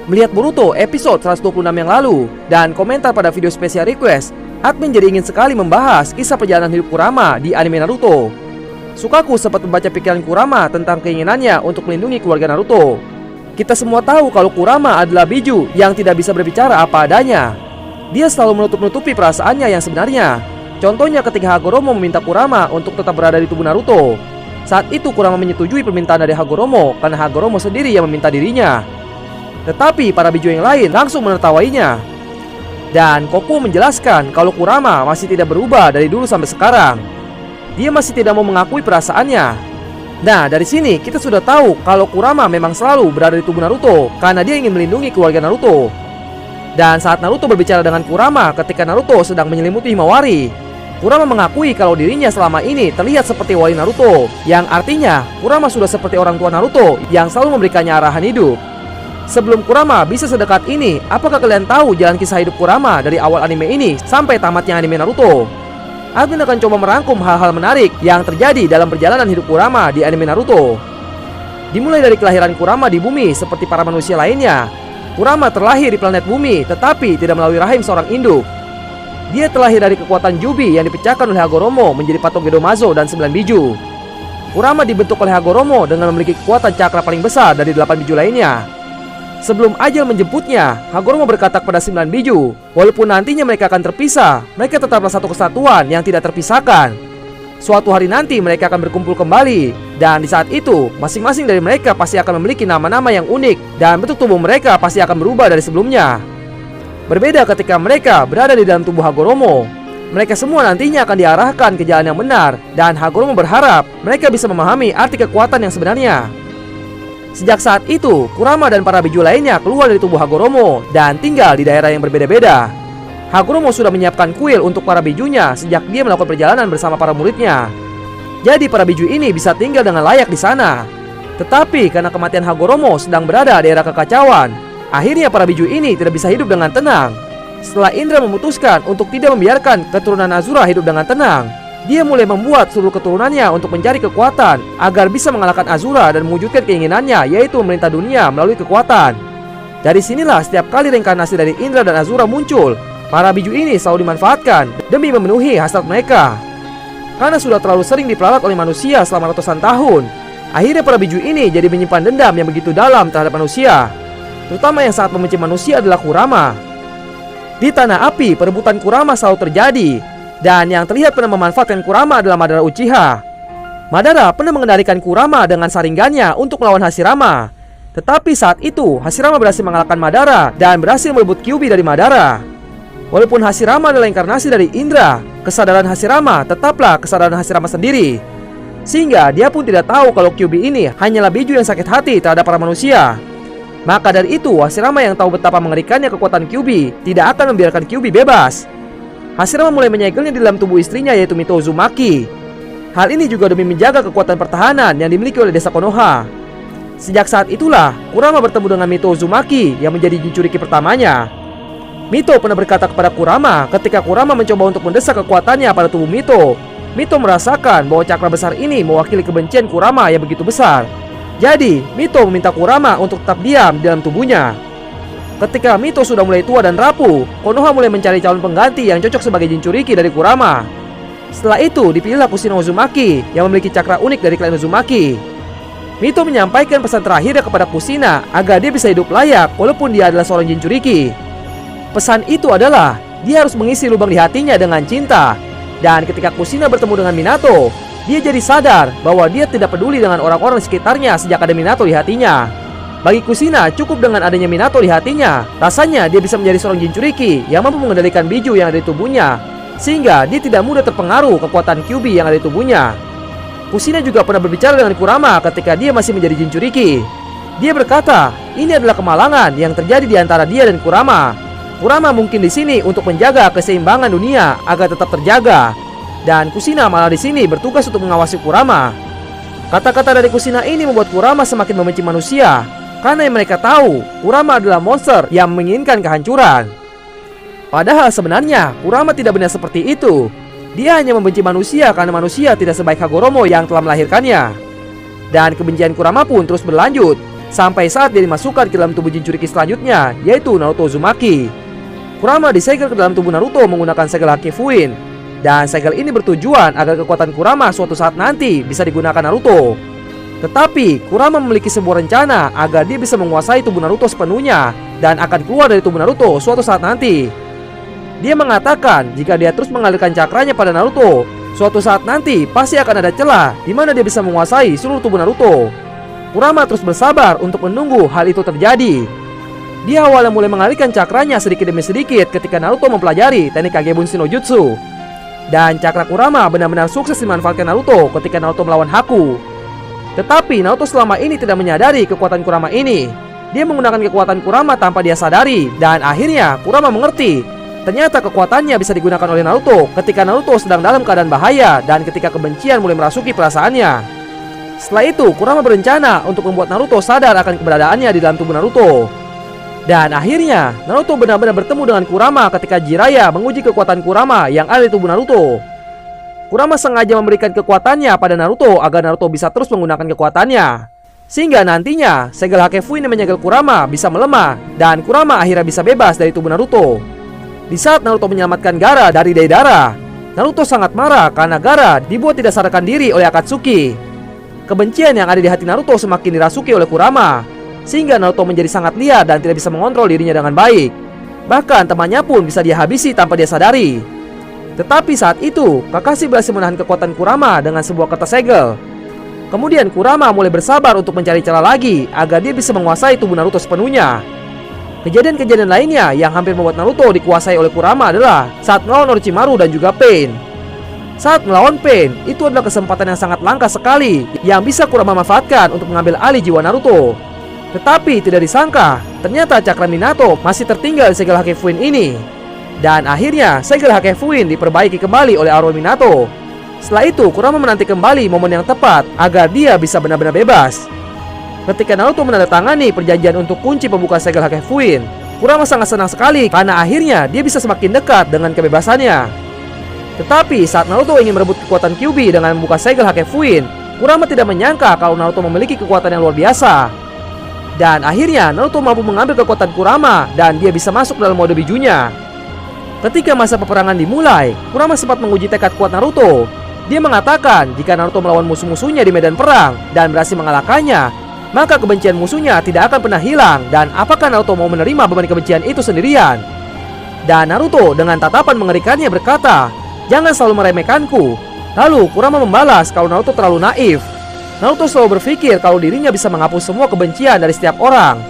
Melihat Boruto episode 126 yang lalu dan komentar pada video spesial request, admin jadi ingin sekali membahas kisah perjalanan hidup Kurama di anime Naruto. Sukaku sempat membaca pikiran Kurama tentang keinginannya untuk melindungi keluarga Naruto. Kita semua tahu kalau Kurama adalah biju yang tidak bisa berbicara apa adanya. Dia selalu menutup-nutupi perasaannya yang sebenarnya. Contohnya ketika Hagoromo meminta Kurama untuk tetap berada di tubuh Naruto. Saat itu Kurama menyetujui permintaan dari Hagoromo karena Hagoromo sendiri yang meminta dirinya. Tetapi para biju yang lain langsung menertawainya. Dan Kokuo menjelaskan kalau Kurama masih tidak berubah dari dulu sampai sekarang. Dia masih tidak mau mengakui perasaannya. Nah, dari sini kita sudah tahu kalau Kurama memang selalu berada di tubuh Naruto karena dia ingin melindungi keluarga Naruto. Dan saat Naruto berbicara dengan Kurama ketika Naruto sedang menyelimuti Himawari, Kurama mengakui kalau dirinya selama ini terlihat seperti wali Naruto, yang artinya Kurama sudah seperti orang tua Naruto yang selalu memberikannya arahan hidup. Sebelum Kurama bisa sedekat ini, apakah kalian tahu jalan kisah hidup Kurama dari awal anime ini sampai tamatnya anime Naruto? Admin akan coba merangkum hal-hal menarik yang terjadi dalam perjalanan hidup Kurama di anime Naruto. Dimulai dari kelahiran Kurama di bumi seperti para manusia lainnya. Kurama terlahir di planet bumi tetapi tidak melalui rahim seorang induk. Dia terlahir dari kekuatan Jubi yang dipecahkan oleh Hagoromo menjadi patung Gedomazo dan 9 biju. Kurama dibentuk oleh Hagoromo dengan memiliki kekuatan cakra paling besar dari 8 biju lainnya. Sebelum ajal menjemputnya, Hagoromo berkata kepada 9 biju, walaupun nantinya mereka akan terpisah, mereka tetaplah satu kesatuan yang tidak terpisahkan. Suatu hari nanti mereka akan berkumpul kembali, dan di saat itu, masing-masing dari mereka pasti akan memiliki nama-nama yang unik, dan bentuk tubuh mereka pasti akan berubah dari sebelumnya. Berbeda ketika mereka berada di dalam tubuh Hagoromo. Mereka semua nantinya akan diarahkan ke jalan yang benar, dan Hagoromo berharap mereka bisa memahami arti kekuatan yang sebenarnya. Sejak saat itu, Kurama dan para biju lainnya keluar dari tubuh Hagoromo dan tinggal di daerah yang berbeda-beda. Hagoromo sudah menyiapkan kuil untuk para bijunya sejak dia melakukan perjalanan bersama para muridnya. Jadi para biju ini bisa tinggal dengan layak di sana. Tetapi karena kematian Hagoromo sedang berada di era kekacauan, akhirnya para biju ini tidak bisa hidup dengan tenang. Setelah Indra memutuskan untuk tidak membiarkan keturunan Azura hidup dengan tenang, dia mulai membuat seluruh keturunannya untuk mencari kekuatan agar bisa mengalahkan Azura dan mewujudkan keinginannya, yaitu memerintah dunia melalui kekuatan. Dari sinilah setiap kali reinkarnasi dari Indra dan Azura muncul, para biju ini selalu dimanfaatkan demi memenuhi hasrat mereka. Karena sudah terlalu sering diperalat oleh manusia selama ratusan tahun, akhirnya para biju ini jadi menyimpan dendam yang begitu dalam terhadap manusia. Terutama yang sangat membenci manusia adalah Kurama. Di Tanah Api, perebutan Kurama selalu terjadi. Dan yang terlihat pernah memanfaatkan Kurama adalah Madara Uchiha. Madara pernah mengendalikan Kurama dengan saringannya untuk melawan Hashirama. Tetapi saat itu, Hashirama berhasil mengalahkan Madara dan berhasil merebut Kyuubi dari Madara. Walaupun Hashirama adalah inkarnasi dari Indra, kesadaran Hashirama tetaplah kesadaran Hashirama sendiri. Sehingga dia pun tidak tahu kalau Kyuubi ini hanyalah biju yang sakit hati terhadap para manusia. Maka dari itu, Hashirama yang tahu betapa mengerikannya kekuatan Kyuubi tidak akan membiarkan Kyuubi bebas. Hashirama mulai menyegelnya di dalam tubuh istrinya, yaitu Mito Uzumaki. Hal ini juga demi menjaga kekuatan pertahanan yang dimiliki oleh desa Konoha. Sejak saat itulah Kurama bertemu dengan Mito Uzumaki yang menjadi Jinchuriki pertamanya. Mito pernah berkata kepada Kurama ketika Kurama mencoba untuk mendesak kekuatannya pada tubuh Mito. Mito merasakan bahwa cakra besar ini mewakili kebencian Kurama yang begitu besar. Jadi Mito meminta Kurama untuk tetap diam di dalam tubuhnya. Ketika Mito sudah mulai tua dan rapuh, Konoha mulai mencari calon pengganti yang cocok sebagai Jinchuriki dari Kurama. Setelah itu dipilihlah Kushina Uzumaki yang memiliki cakra unik dari klan Uzumaki. Mito menyampaikan pesan terakhirnya kepada Kushina agar dia bisa hidup layak walaupun dia adalah seorang Jinchuriki. Pesan itu adalah dia harus mengisi lubang di hatinya dengan cinta. Dan ketika Kushina bertemu dengan Minato, dia jadi sadar bahwa dia tidak peduli dengan orang-orang di sekitarnya sejak ada Minato di hatinya. Bagi Kushina, cukup dengan adanya Minato di hatinya. Rasanya dia bisa menjadi seorang Jinchuriki yang mampu mengendalikan biju yang ada di tubuhnya, sehingga dia tidak mudah terpengaruh kekuatan Kyuubi yang ada di tubuhnya. Kushina juga pernah berbicara dengan Kurama ketika dia masih menjadi Jinchuriki. Dia berkata, ini adalah kemalangan yang terjadi di antara dia dan Kurama. Kurama mungkin di sini untuk menjaga keseimbangan dunia agar tetap terjaga, dan Kushina malah di sini bertugas untuk mengawasi Kurama. Kata-kata dari Kushina ini membuat Kurama semakin membenci manusia. Karena yang mereka tahu, Kurama adalah monster yang menginginkan kehancuran. Padahal sebenarnya, Kurama tidak benar seperti itu. Dia hanya membenci manusia karena manusia tidak sebaik Hagoromo yang telah melahirkannya. Dan kebencian Kurama pun terus berlanjut. sampai saat dia dimasukkan ke dalam tubuh Jinchuriki selanjutnya, yaitu Naruto Uzumaki. Kurama disegel ke dalam tubuh Naruto menggunakan segel Haki Fuin, dan segel ini bertujuan agar kekuatan Kurama suatu saat nanti bisa digunakan Naruto. Tetapi Kurama memiliki sebuah rencana agar dia bisa menguasai tubuh Naruto sepenuhnya dan akan keluar dari tubuh Naruto suatu saat nanti. Dia mengatakan jika dia terus mengalirkan cakranya pada Naruto, suatu saat nanti pasti akan ada celah di mana dia bisa menguasai seluruh tubuh Naruto. Kurama terus bersabar untuk menunggu hal itu terjadi. Dia awalnya mulai mengalirkan cakranya sedikit demi sedikit ketika Naruto mempelajari teknik Kagebunshin no Jutsu. Dan cakra Kurama benar-benar sukses dimanfaatkan Naruto ketika Naruto melawan Haku. Tetapi Naruto selama ini tidak menyadari kekuatan Kurama ini. Dia menggunakan kekuatan Kurama tanpa dia sadari, dan akhirnya Kurama mengerti ternyata kekuatannya bisa digunakan oleh Naruto ketika Naruto sedang dalam keadaan bahaya dan ketika kebencian mulai merasuki perasaannya. Setelah itu Kurama berencana untuk membuat Naruto sadar akan keberadaannya di dalam tubuh Naruto. Dan akhirnya Naruto benar-benar bertemu dengan Kurama ketika Jiraiya menguji kekuatan Kurama yang ada di tubuh Naruto. Kurama sengaja memberikan kekuatannya pada Naruto agar Naruto bisa terus menggunakan kekuatannya, sehingga nantinya segel Haki Fuin yang menyegel Kurama bisa melemah dan Kurama akhirnya bisa bebas dari tubuh Naruto. Di saat Naruto menyelamatkan Gaara dari Deidara, Naruto sangat marah karena Gaara dibuat tidak sadarkan diri oleh Akatsuki. Kebencian yang ada di hati Naruto semakin dirasuki oleh Kurama, sehingga Naruto menjadi sangat liar dan tidak bisa mengontrol dirinya dengan baik. Bahkan temannya pun bisa dia habisi tanpa dia sadari. Tetapi saat itu Kakashi berhasil menahan kekuatan Kurama dengan sebuah kertas segel. Kemudian Kurama mulai bersabar untuk mencari cara lagi agar dia bisa menguasai tubuh Naruto sepenuhnya. Kejadian-kejadian lainnya yang hampir membuat Naruto dikuasai oleh Kurama adalah saat melawan Orochimaru dan juga Pain. Saat melawan Pain, itu adalah kesempatan yang sangat langka sekali yang bisa Kurama manfaatkan untuk mengambil alih jiwa Naruto. Tetapi tidak disangka, ternyata cakra Minato masih tertinggal di segel Haki Fuin ini. Dan akhirnya segel Haki Fuin diperbaiki kembali oleh Auro Minato. Setelah itu Kurama menanti kembali momen yang tepat agar dia bisa benar-benar bebas. Ketika Naruto menandatangani perjanjian untuk kunci pembuka segel Haki Fuin, Kurama sangat senang sekali karena akhirnya dia bisa semakin dekat dengan kebebasannya. Tetapi saat Naruto ingin merebut kekuatan Kyuubi dengan membuka segel Haki Fuin, Kurama tidak menyangka kalau Naruto memiliki kekuatan yang luar biasa. Dan akhirnya Naruto mampu mengambil kekuatan Kurama dan dia bisa masuk dalam mode bijunya. Ketika masa peperangan dimulai, Kurama sempat menguji tekad kuat Naruto. Dia mengatakan jika Naruto melawan musuh-musuhnya di medan perang dan berhasil mengalahkannya, maka kebencian musuhnya tidak akan pernah hilang. Dan apakah Naruto mau menerima beban kebencian itu sendirian? Dan Naruto dengan tatapan mengerikannya berkata, "Jangan selalu meremehkanku." Lalu Kurama membalas kalau Naruto terlalu naif. Naruto selalu berpikir kalau dirinya bisa menghapus semua kebencian dari setiap orang.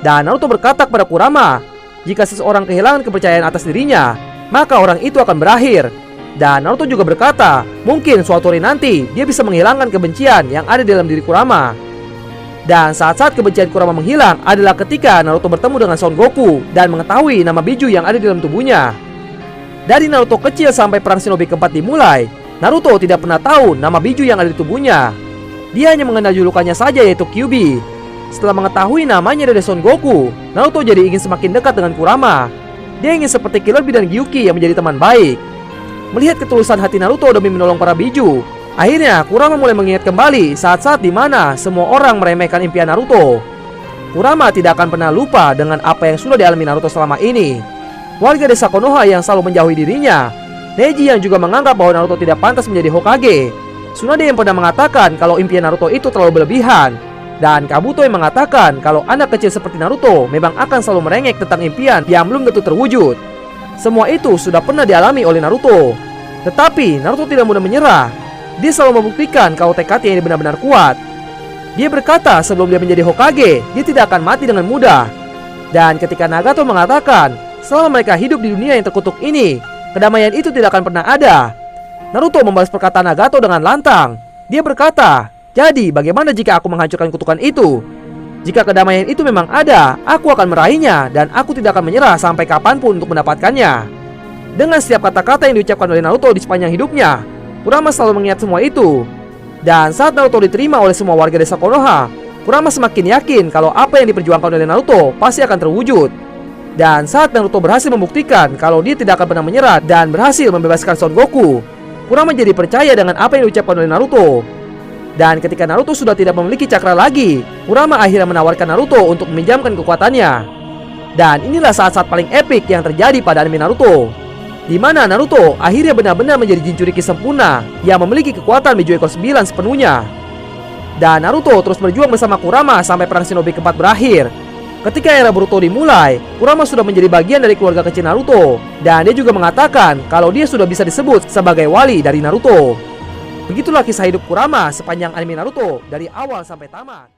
Dan Naruto berkata kepada Kurama, jika seseorang kehilangan kepercayaan atas dirinya, maka orang itu akan berakhir. Dan Naruto juga berkata, mungkin suatu hari nanti dia bisa menghilangkan kebencian yang ada di dalam diri Kurama. Dan saat-saat kebencian Kurama menghilang adalah ketika Naruto bertemu dengan Son Goku dan mengetahui nama biju yang ada di dalam tubuhnya. Dari Naruto kecil sampai perang shinobi keempat dimulai, Naruto tidak pernah tahu nama biju yang ada di tubuhnya. Dia hanya mengenal julukannya saja, yaitu Kyuubi. Setelah mengetahui namanya dari Son Goku, Naruto jadi ingin semakin dekat dengan Kurama. Dia ingin seperti Killer Bee dan Gyuki yang menjadi teman baik. Melihat ketulusan hati Naruto demi menolong para biju, akhirnya Kurama mulai mengingat kembali saat-saat di mana semua orang meremehkan impian Naruto. Kurama tidak akan pernah lupa dengan apa yang sudah dialami Naruto selama ini. Warga desa Konoha yang selalu menjauhi dirinya, Neji yang juga menganggap bahwa Naruto tidak pantas menjadi Hokage, Tsunade yang pernah mengatakan kalau impian Naruto itu terlalu berlebihan, dan Kabuto yang mengatakan kalau anak kecil seperti Naruto memang akan selalu merengek tentang impian yang belum tentu terwujud. Semua itu sudah pernah dialami oleh Naruto. Tetapi Naruto tidak mudah menyerah. Dia selalu membuktikan kalau tekadnya ini benar-benar kuat. Dia berkata sebelum dia menjadi Hokage, dia tidak akan mati dengan mudah. Dan ketika Nagato mengatakan selama mereka hidup di dunia yang terkutuk ini, kedamaian itu tidak akan pernah ada, Naruto membalas perkataan Nagato dengan lantang. Dia berkata, jadi bagaimana jika aku menghancurkan kutukan itu? Jika kedamaian itu memang ada, aku akan meraihnya dan aku tidak akan menyerah sampai kapanpun untuk mendapatkannya. Dengan setiap kata-kata yang diucapkan oleh Naruto di sepanjang hidupnya, Kurama selalu mengingat semua itu. Dan saat Naruto diterima oleh semua warga desa Konoha, Kurama semakin yakin kalau apa yang diperjuangkan oleh Naruto pasti akan terwujud. Dan saat Naruto berhasil membuktikan kalau dia tidak akan pernah menyerah dan berhasil membebaskan Son Goku, Kurama jadi percaya dengan apa yang diucapkan oleh Naruto. Dan ketika Naruto sudah tidak memiliki cakra lagi, Kurama akhirnya menawarkan Naruto untuk meminjamkan kekuatannya. Dan inilah saat-saat paling epik yang terjadi pada anime Naruto, di mana Naruto akhirnya benar-benar menjadi Jinchuriki sempurna yang memiliki kekuatan Meiju ekor 9 sepenuhnya. Dan Naruto terus berjuang bersama Kurama sampai perang shinobi keempat berakhir. Ketika era Boruto dimulai, Kurama sudah menjadi bagian dari keluarga kecil Naruto, dan dia juga mengatakan kalau dia sudah bisa disebut sebagai wali dari Naruto. Begitulah kisah hidup Kurama sepanjang anime Naruto dari awal sampai tamat.